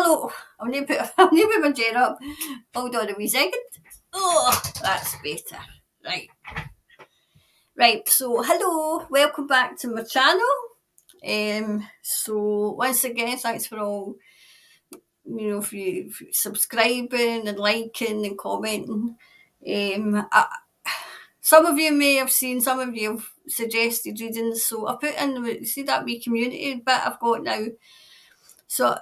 hello. I'll need to put my chair up. Hold on a wee second. Oh, that's better. Right. Right, so hello, welcome back to my channel. So once again, thanks for all, for you subscribing and liking and commenting. Some of you may have seen, some of you have suggested readings, so I put in, see that wee community bit I've got now. So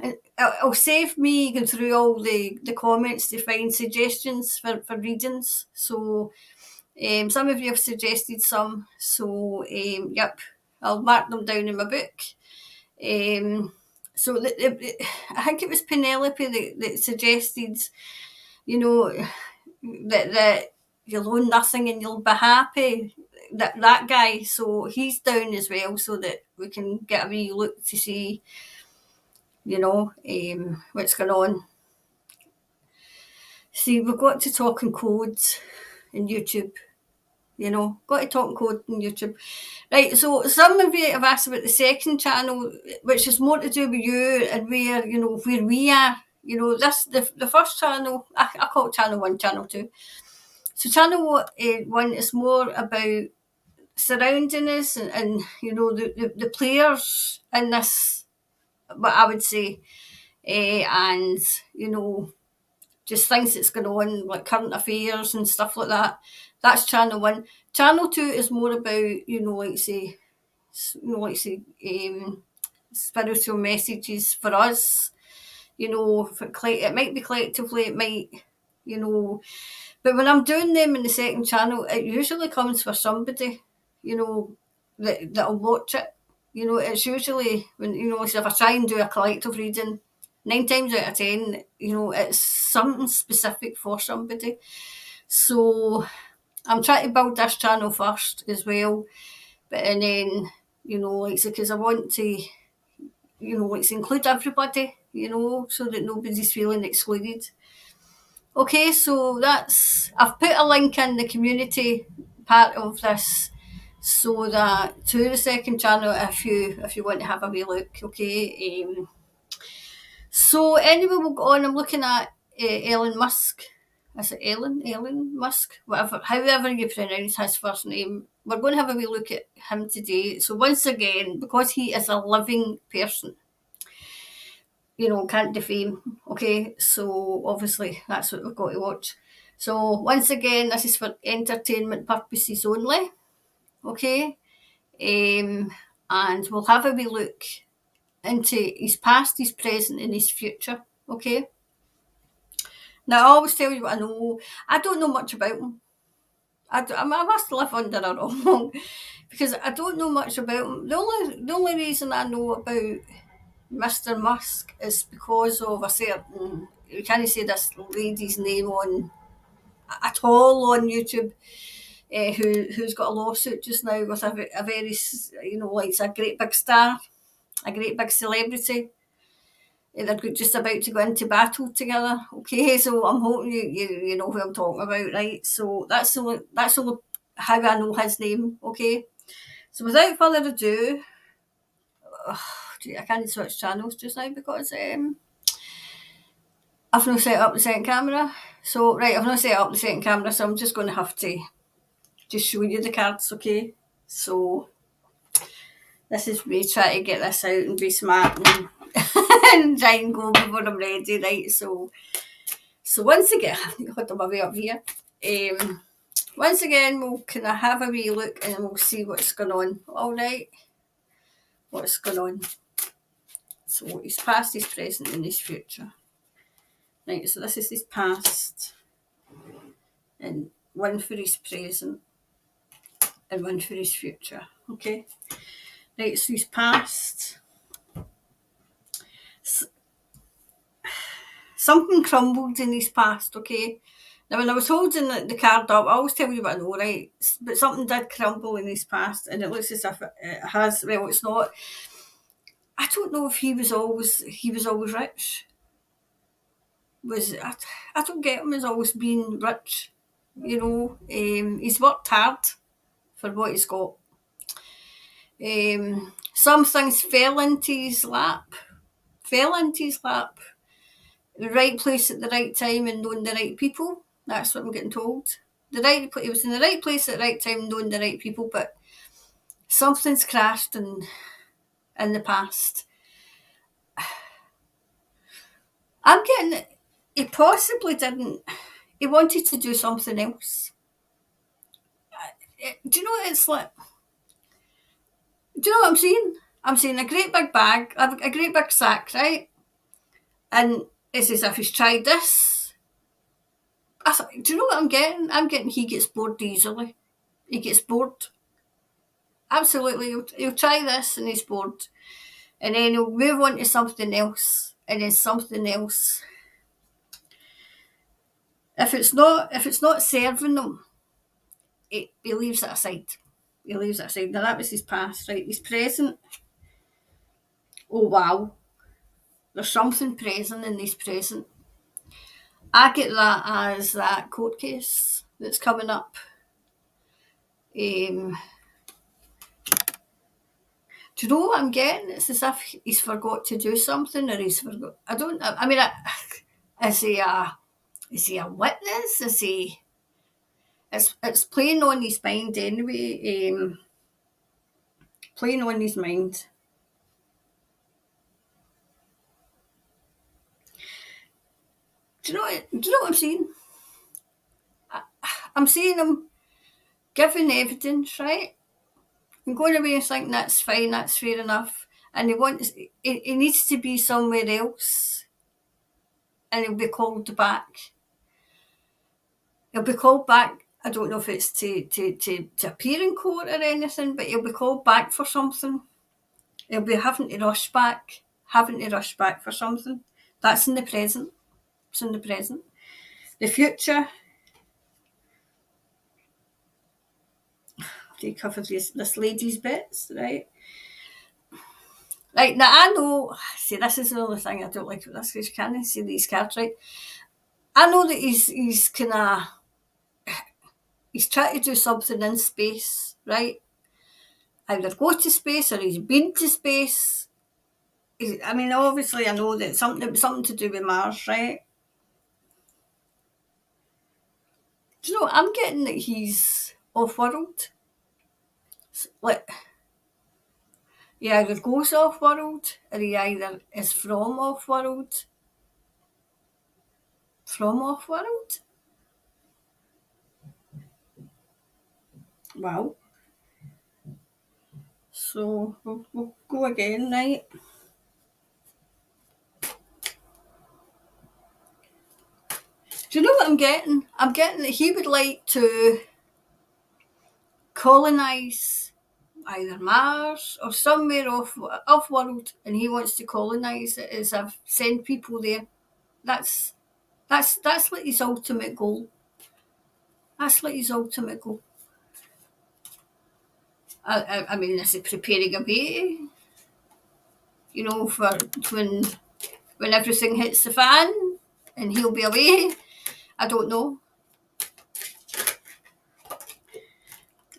it'll save me going through all the comments to find suggestions for readings. So some of you have suggested some, so yep, I'll mark them down in my book. So I think it was Penelope that suggested, that you'll own nothing and you'll be happy. That guy, so he's down as well, so that we can get a wee look to see, what's going on. See, we've got to talk in codes in YouTube. Got to talk in code on YouTube. Right, so some of you have asked about the second channel, which is more to do with you and where, where we are. This, the first channel, I call it channel 1, channel 2. So channel 1 is more about surrounding us and the players in this, what I would say, and, just things that's going on, like current affairs and stuff like that. That's channel 1. Channel 2 is more about, spiritual messages for us. It might be collectively, it might, but when I'm doing them in the second channel, it usually comes for somebody, that'll watch it. It's usually when, if I try and do a collective reading, 9 times out of 10, it's something specific for somebody. So I'm trying to build this channel first as well. And then, because I want to, to include everybody, so that nobody's feeling excluded. Okay, so I've put a link in the community part of this, so that to the second channel, if you want to have a wee look, okay. So anyway, we'll go on. I'm looking at Elon Musk. Is it Elon Musk? Whatever, however you pronounce his first name. We're going to have a wee look at him today. So once again, because he is a living person, can't defame. Okay, so obviously that's what we've got to watch. So once again, this is for entertainment purposes only. Okay, and we'll have a wee look into his past, his present, and his future. Okay. Now, I always tell you what I know. I don't know much about him. I must live under a rock because I don't know much about him. The only reason I know about Mr. Musk is because of a certain, you can't say this lady's name at all on YouTube, who's got a lawsuit just now with a very, like a great big star, a great big celebrity. They're just about to go into battle together. Okay, so I'm hoping you know who I'm talking about, right? So that's only how I know his name. Okay, so without further ado, I can't switch channels just now because I've not set up the second camera. So right, I've not set up the second camera, so I'm just going to have to just show you the cards. Okay, so this is me trying to get this out and be smart and and try and go before I'm ready, right? So once again, I've got my way up here. Once again, we'll kind of have a wee look and we'll see what's going on. All right, what's going on? So his past, his present, and his future. Right. So this is his past, and one for his present, and one for his future. Okay. Right. So his past. Something crumbled in his past, okay? Now, when I was holding the card up, I always tell you what I know, right? But something did crumble in his past, and it looks as if it has. Well, it's not. I don't know if he was always rich. I don't get him as always being rich. He's worked hard for what he's got. Some things fell into his lap. The right place at the right time and knowing the right people. That's what I'm getting told. He was in the right place at the right time, knowing the right people, but something's crashed in the past. I'm getting he possibly didn't. He wanted to do something else. Do you know what it's like? Do you know what I'm saying? I'm saying a great big bag, a great big sack, right? And it's as if he's tried this. Do you know what I'm getting? I'm getting he gets bored easily. He gets bored. Absolutely. He'll try this and he's bored. And then he'll move on to something else. And then something else. If it's not serving him, he leaves it aside. He leaves it aside. Now that was his past, right? His present. Oh wow. There's something present in his present. I get that as that court case that's coming up. Do you know what I'm getting? It's as if he's forgot to do something, or he's forgot. I don't. I mean, is he a witness? Is he? It's playing on his mind anyway. Playing on his mind. Do you know? Do you know what I'm saying? I'm seeing him giving evidence, right? And going away and thinking that's fine, that's fair enough. And he needs to be somewhere else, and he'll be called back. He'll be called back. I don't know if it's to appear in court or anything, but he'll be called back for something. He'll be having to rush back for something. That's in the present. It's in the present. The future, they cover this lady's bits, right? Right, now I know, see, this is the only thing I don't like about this, because you can't see these cards, right? I know that he's kind of, he's trying to do something in space, right? Either go to space or he's been to space. I mean, obviously, I know that something to do with Mars, right? Do you know, I'm getting that he's off-world. Like, he either goes off-world or he either is from off-world. From off-world? Wow. So, we'll go again, right? Do you know what I'm getting? I'm getting that he would like to colonise either Mars or somewhere off world, and he wants to colonise it as I've sent people there. That's like his ultimate goal. That's like his ultimate goal. I mean, is he preparing a way? You know, for when everything hits the fan and he'll be away. I don't know.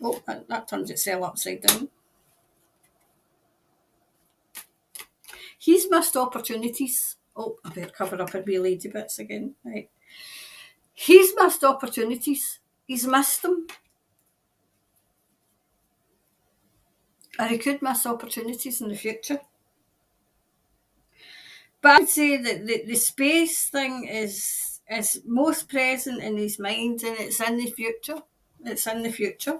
Oh, that turns itself upside down. He's missed opportunities. Oh, I better cover up her wee lady bits again. Right. He's missed opportunities. He's missed them. Or he could miss opportunities in the future. But I'd say that the space thing is most present in his mind, and it's in the future. It's in the future.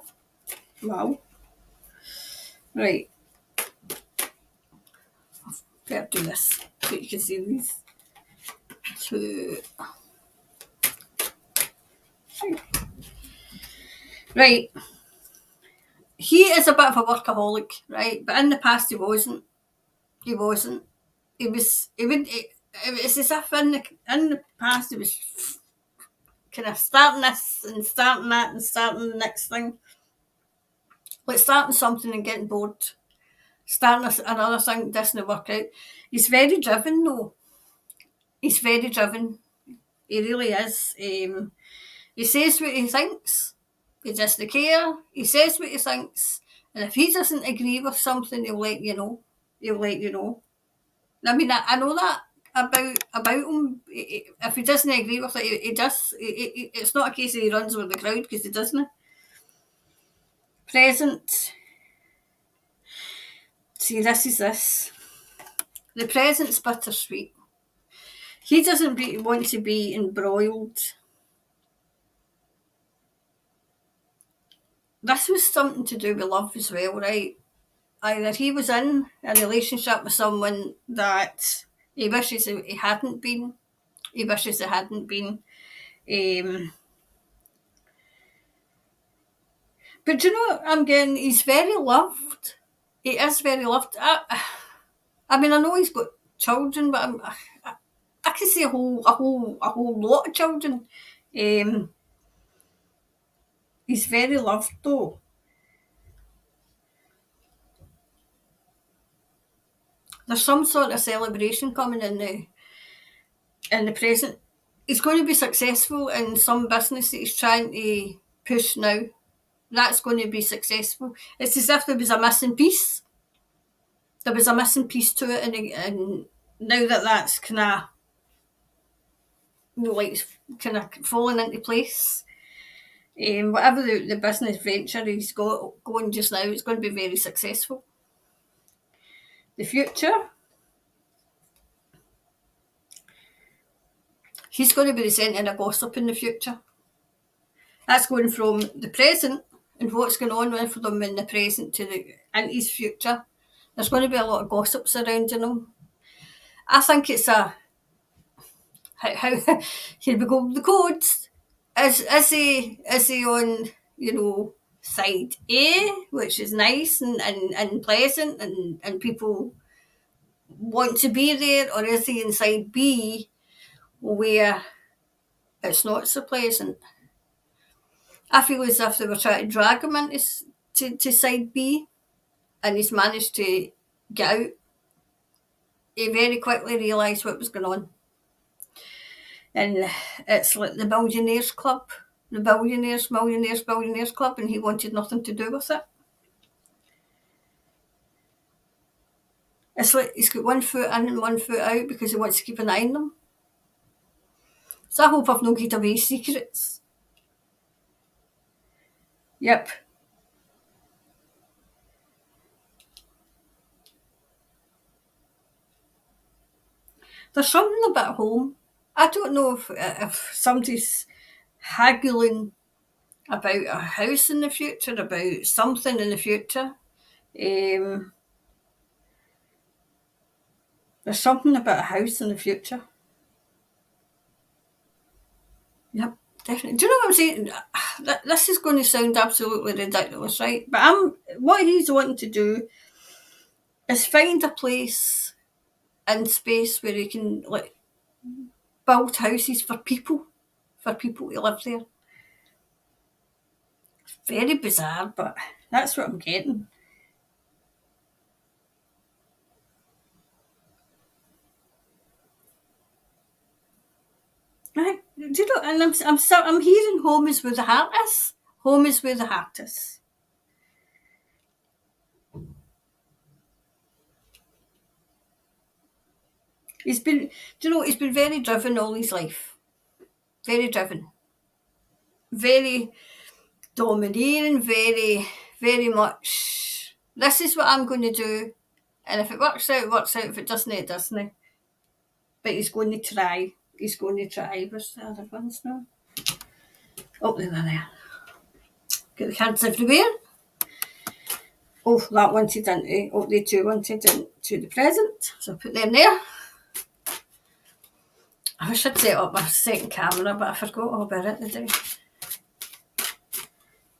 Wow. Right. Better do this so you can see these two. Right. He is a bit of a workaholic, right? But in the past he wasn't. He wasn't. He was. He would. It's as if in the past he was kind of starting this and starting that and starting the next thing. Like starting something and getting bored. Starting another thing doesn't work out. He's very driven though. He's very driven. He really is. He says what he thinks. He doesn't care. He says what he thinks. And if he doesn't agree with something, he'll let you know. He'll let you know. I mean, I know that. about him. If he doesn't agree with it, he does. It's not a case of he runs with the crowd because he doesn't. Present. See, this is this. The present's bittersweet. He doesn't want to be embroiled. This was something to do with love as well, right? Either he was in a relationship with someone that he wishes he hadn't been. He wishes he hadn't been. But you know what I'm getting? He's very loved. He is very loved. I mean, I know he's got children, but I can see a whole lot of children. He's very loved though. There's some sort of celebration coming in the present. He's going to be successful in some business that he's trying to push now. That's going to be successful. It's as if there was a missing piece. There was a missing piece to it, and now that's kind of like kind of falling into place. Whatever the business venture he's got going just now, it's going to be very successful. The future, he's going to be the centre of gossip in the future. That's going from the present and what's going on with them in the present to into his future. There's going to be a lot of gossip surrounding him. I think it's how here we go. The codes is he on side A, which is nice and pleasant and people want to be there, or is he in side B where it's not so pleasant? I feel as if they were trying to drag him into to side B, and he's managed to get out. He very quickly realised what was going on. And it's like the billionaires club, the billionaires club, and he wanted nothing to do with it. It's like he's got 1 foot in and 1 foot out because he wants to keep an eye on them. So I hope I've not given away secrets. Yep. There's something about home. I don't know if somebody's haggling about a house in the future, about something in the future. There's something about a house in the future. Yep, definitely. Do you know what I'm saying? This is going to sound absolutely ridiculous, right? But what he's wanting to do is find a place in space where he can build houses for people to live there. It's very bizarre, but that's what I'm getting. Right? Do you know? And I'm hearing home is where the heart is. Home is where the heart is. He's been very driven all his life. Very driven. Very domineering, very, very much, this is what I'm going to do. And if it works out, it works out. If it doesn't, it doesn't. But he's going to try. He's going to try. Where's the other ones now? Oh, they're there. Get the cards everywhere. Oh, that wanted into, oh, they two wanted into the present. So I put them there. I should set up my second camera, but I forgot all about it today.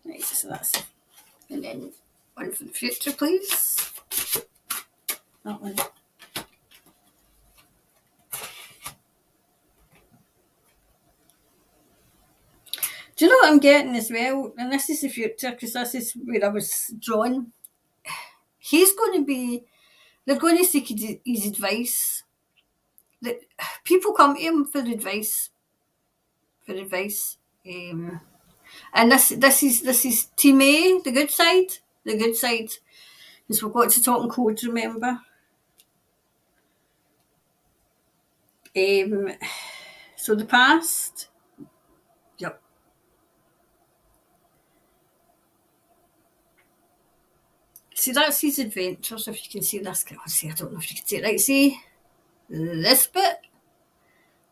Right, so that's it. And then one for the future, please. That one. Do you know what I'm getting as well? And this is the future, because this is where I was drawn. He's going to be, they're going to seek his advice. People come to him for advice. And this is Team A, the good side. The good side. Because we've got to talk in code, remember? Um, so the past, yep. See, that's his adventures, if you can see this. See, I don't know if you can see it. Right, see this bit?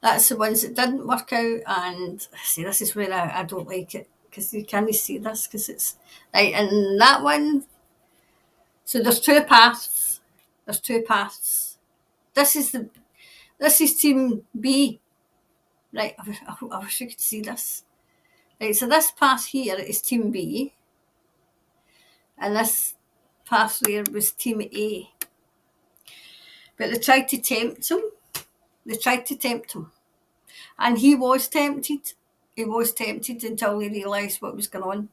That's the ones that didn't work out. And see, this is where I don't like it because you can't see this because it's right. And that one, so there's two paths. There's two paths. This is the this is team B. Right, I wish you could see this. Right, so this path here is team B, and this path there was team A. But they tried to tempt him. They tried to tempt him. And he was tempted. He was tempted until he realised what was going on.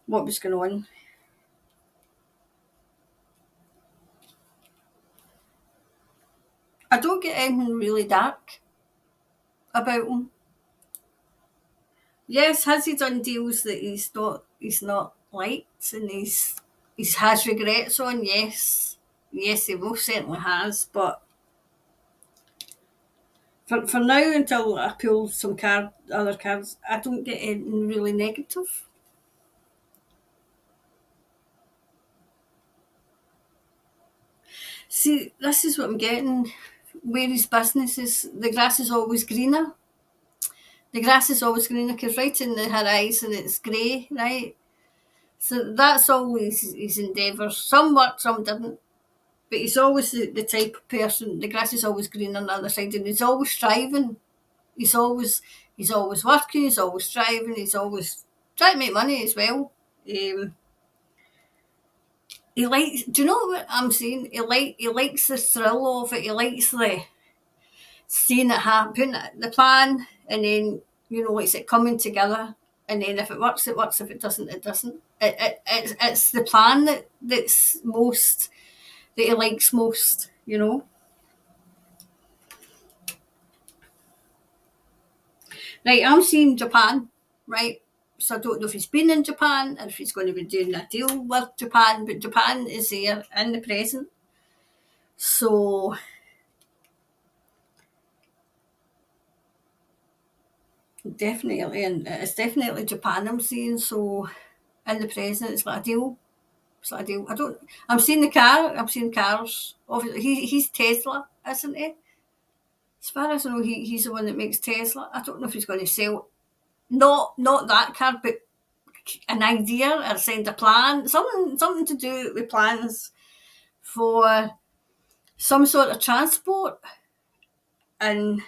What was going on. I don't get anything really dark about him. Yes, has he done deals that he's not liked and he's has regrets on? Yes. Yes, he most certainly has, but for now until I pull some other cards, I don't get anything really negative. See, this is what I'm getting. Where his business is, the grass is always greener. The grass is always greener because right in the horizon it's grey, right? So that's always his endeavours. Some worked, some didn't. But he's always the type of person, the grass is always greener on the other side, and he's always striving. He's always working, he's always striving, he's always trying to make money as well. He likes, do you know what I'm saying? He likes the thrill of it, he likes the seeing it happen, the plan, and then, it's it coming together. And then if it works, it works. If it doesn't, it doesn't. It's the plan that's most, that he likes most. Right, I'm seeing Japan, right? So I don't know if he's been in Japan or if he's going to be doing a deal with Japan, but Japan is there in the present. So definitely, and it's definitely Japan I'm seeing. So in the present, it's like a deal. It's like a deal. I'm seeing the car. I'm seeing cars. Obviously, he's Tesla, isn't he? As far as I know, he's the one that makes Tesla. I don't know if he's going to sell not that car, but an idea or send a plan, something to do with plans for some sort of transport in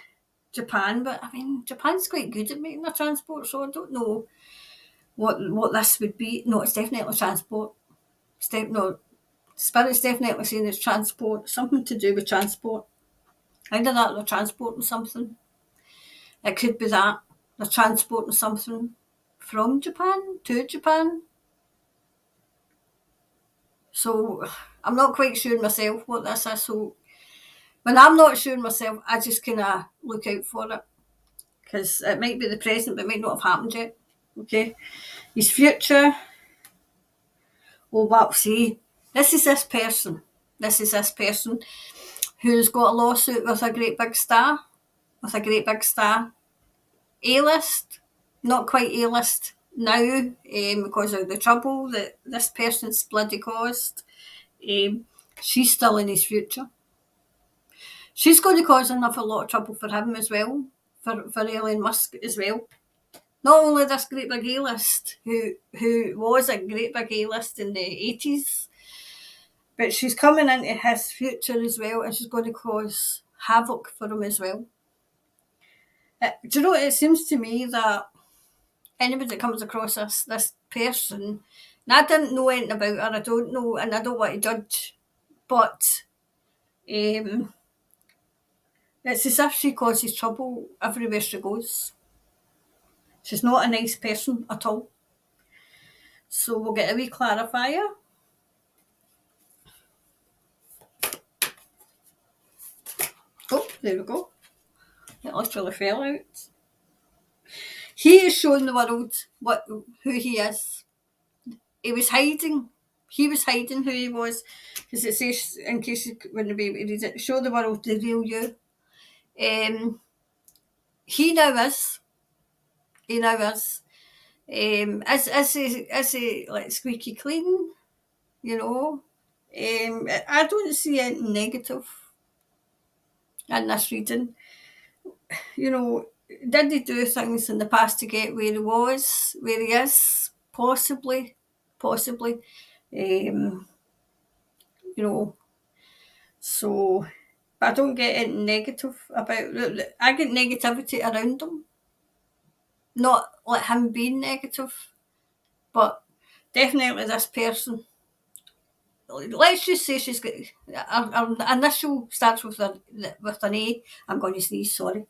Japan. But I mean, Japan's quite good at making their transport, so I don't know what this would be. No, it's definitely transport. No, Spirit's definitely saying it's transport, something to do with transport. Either that or they're transporting something. It could be that. They're transporting something from Japan to Japan. So I'm not quite sure myself what this is. So when I'm not sure myself, I just kind of look out for it because it might be the present, but it might not have happened yet. Okay, his future. Oh, well, see, this is this person. This is this person who's got a lawsuit with a great big star. With a great big star. A-list, not quite A-list now because of the trouble that this person's bloody caused. She's still in his future. She's going to cause an awful lot of trouble for him as well, for Elon Musk as well. Not only this great big A-list, who was a great big A-list in the 80s, but she's coming into his future as well, and she's going to cause havoc for him as well. Do you know, it seems to me that anybody that comes across this person, and I didn't know anything about her, I don't know, and I don't want to judge, but it's as if she causes trouble everywhere she goes. She's not a nice person at all. So we'll get a wee clarifier. Oh, there we go. It literally fell out. He is showing the world who he is. He was hiding. He was hiding who he was. Because it says, in case you wouldn't be able to read it, show the world the real you. He now is. He now is. Is he like squeaky clean? You know, I don't see anything negative in this reading. You know, did he do things in the past to get where he was, where he is? Possibly, possibly. You know, so but I don't get anything negative about it. I get negativity around him, not like him being negative, but definitely this person. Let's just say she's got our initial starts with an A. I'm going to sneeze. Sorry.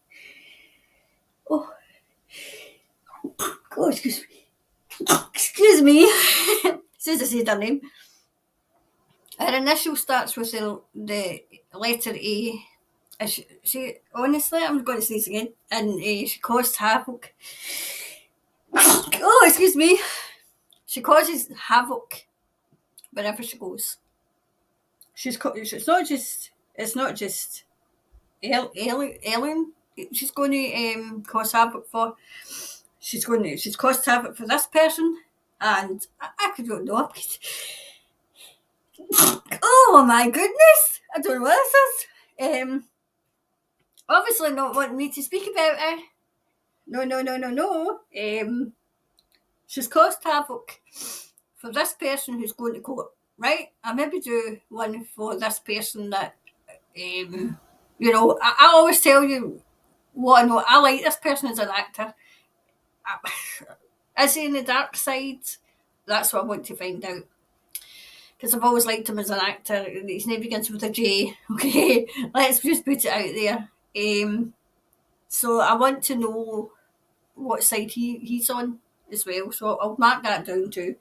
Oh, God, excuse me. Excuse me. As soon as I said her name, her initial starts with the letter A. She honestly, I'm going to sneeze again, and she caused havoc. Oh, excuse me. She causes havoc wherever she goes. It's not just Ellen. She's going to cause havoc for. She's caused havoc for this person, and I don't know. Oh my goodness! I don't know what this is. Obviously not wanting me to speak about her. No, no, no, no, no. She's caused havoc for this person who's going to court, right? I maybe do one for this person that, you know, I always tell you what I know. I like this person as an actor. Is he in the dark side? That's what I want to find out. Because I've always liked him as an actor. His name begins with a J. Okay, let's just put it out there. So I want to know what side he's on as well. So I'll mark that down too.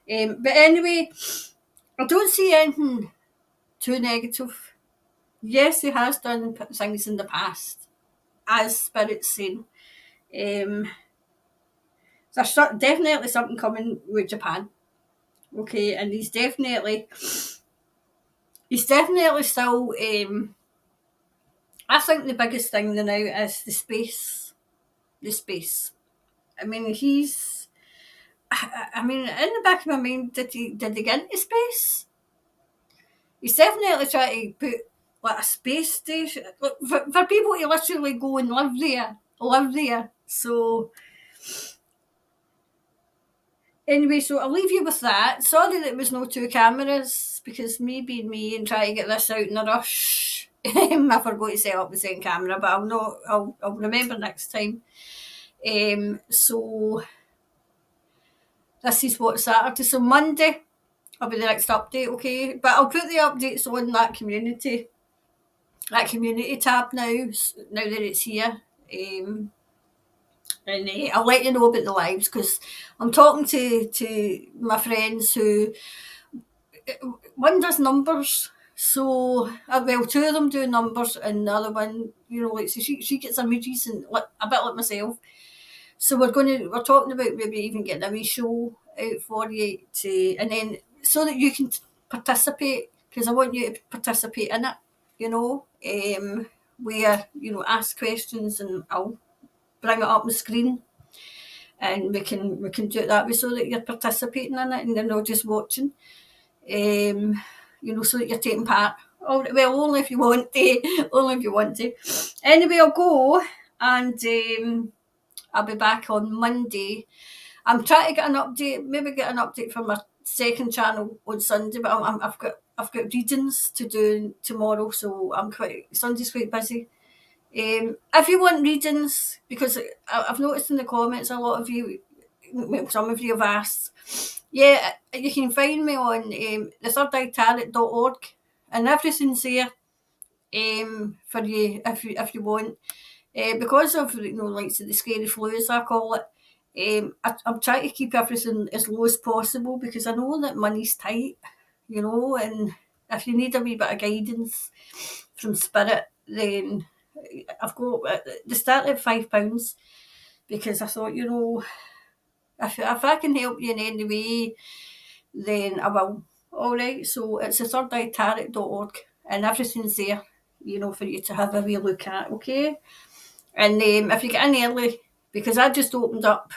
But anyway, I don't see anything too negative. Yes, he has done things in the past, as Spirit's saying. There's definitely something coming with Japan. Okay, and he's definitely still. I think the biggest thing now is the space. The space. I mean, he's. I mean, in the back of my mind, did he get into space? He's definitely trying to put like a space station for people to literally go and live there. So anyway, so I'll leave you with that. Sorry that there was no two cameras because me being me and trying to get this out in a rush. I forgot to set up the second camera, but I'll remember next time. So this is what Saturday. So Monday will be the next update, okay? But I'll put the updates on that community tab now that it's here. And I'll let you know about the lives because I'm talking to my friends who one does numbers. So well, two of them do numbers, and the other one, you know, like so she gets emojis and a bit like myself. So we're talking about maybe even getting a wee show out for you and then so that you can participate because I want you to participate in it. You know, where you know ask questions and I'll bring it up on the screen and we can do it that way so that you're participating in it and you're not just watching. You know, so that you're taking part. Oh, well, only if you want to. Only if you want to. Anyway, I'll go and I'll be back on Monday. I'm trying to get an update, maybe get an update from my second channel on Sunday, but I've got readings to do tomorrow, so Sunday's quite busy. If you want readings, because I've noticed in the comments a lot of you, some of you have asked, yeah, you can find me on the thirdeye.tarot.org and everything's there for you if you want. Because of like the scary flu as I call it, I'm trying to keep everything as low as possible because I know that money's tight, you know, and if you need a wee bit of guidance from spirit, then I've got they start at £5 because I thought, you know, if I can help you in any way, then I will. All right, so it's the thirdeye.tarot.org and everything's there. for you to have a wee look at, okay? And if you get in early, because I just opened up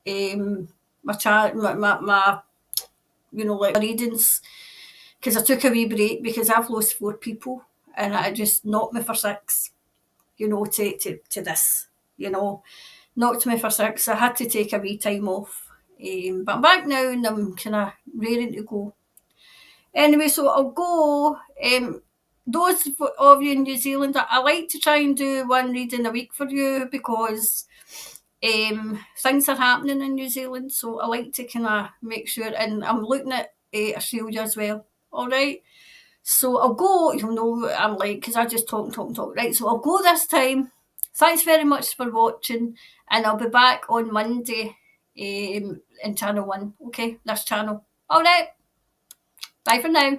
my chat, my like readings, because I took a wee break because I've lost 4 people and I just knocked me for 6, to this, knocked me for 6. I had to take a wee time off. But I'm back now and I'm kind of raring to go. Anyway, so I'll go. Those of you in New Zealand, I like to try and do one reading a week for you because things are happening in New Zealand. So I like to kind of make sure, and I'm looking at Australia as well. All right. So I'll go, you'll know what I'm like, because I just talk and talk and talk. Right, so I'll go this time. Thanks very much for watching, and I'll be back on Monday in Channel 1. Okay, this channel. All right, bye for now.